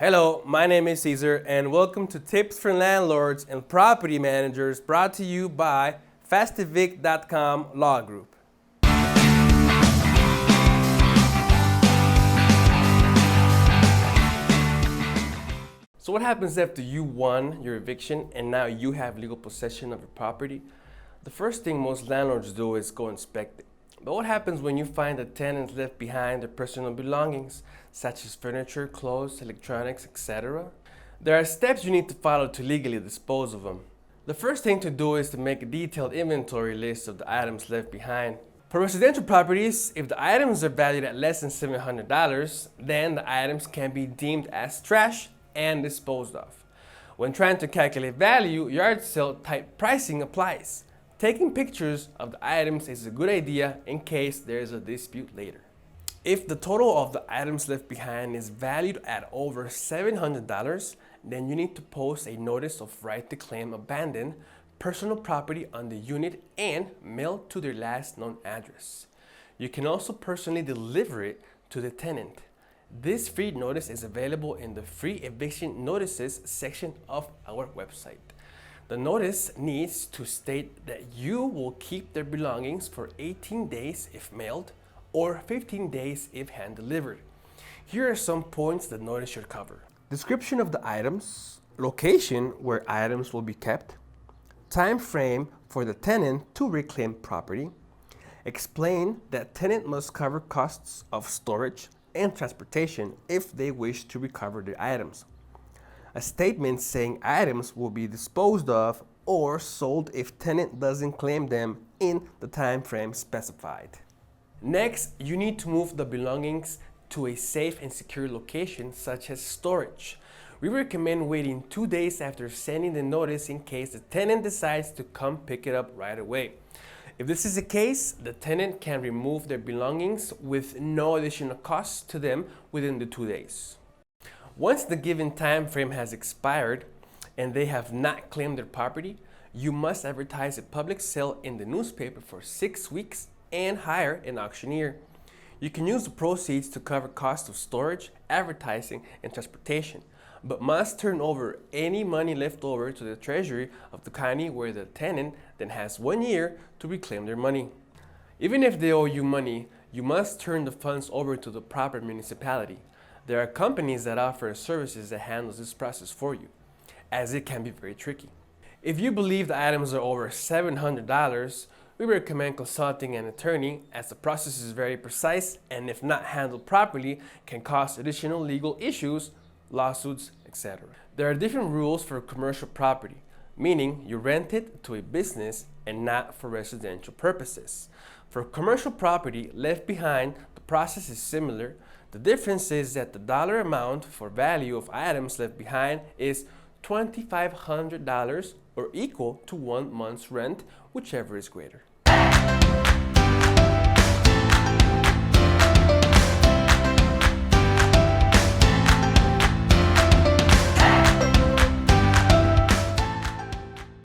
Hello, my name is Caesar and welcome to Tips for Landlords and Property Managers, brought to you by fastevict.com Law Group. So what happens after you won your eviction and now you have legal possession of your property? The first thing most landlords do is go inspect it. But what happens when you find the tenants left behind their personal belongings, such as furniture, clothes, electronics, etc.? There are steps you need to follow to legally dispose of them. The first thing to do is to make a detailed inventory list of the items left behind. For residential properties, if the items are valued at less than $700, then the items can be deemed as trash and disposed of. When trying to calculate value, yard sale type pricing applies. Taking pictures of the items is a good idea in case there is a dispute later. If the total of the items left behind is valued at over $700, then you need to post a notice of right to claim abandoned personal property on the unit and mail to their last known address. You can also personally deliver it to the tenant. This free notice is available in the free eviction notices section of our website. The notice needs to state that you will keep their belongings for 18 days if mailed or 15 days if hand delivered. Here are some points the notice should cover. Description of the items, location where items will be kept, time frame for the tenant to reclaim property, explain that tenant must cover costs of storage and transportation if they wish to recover the items. A statement saying items will be disposed of or sold if tenant doesn't claim them in the time frame specified. Next, you need to move the belongings to a safe and secure location such as storage. We recommend waiting 2 days after sending the notice in case the tenant decides to come pick it up right away. If this is the case, the tenant can remove their belongings with no additional cost to them within the 2 days. Once the given time frame has expired and they have not claimed their property, you must advertise a public sale in the newspaper for 6 weeks and hire an auctioneer. You can use the proceeds to cover costs of storage, advertising, and transportation, but must turn over any money left over to the treasury of the county where the tenant then has 1 year to reclaim their money. Even if they owe you money, you must turn the funds over to the proper municipality. There are companies that offer services that handles this process for you, as it can be very tricky. If you believe the items are over $700, we recommend consulting an attorney, as the process is very precise and if not handled properly can cause additional legal issues, lawsuits, etc. There are different rules for commercial property, meaning you rent it to a business and not for residential purposes. For commercial property left behind, the process is similar. The difference is that the dollar amount for value of items left behind is $2,500 or equal to 1 month's rent, whichever is greater.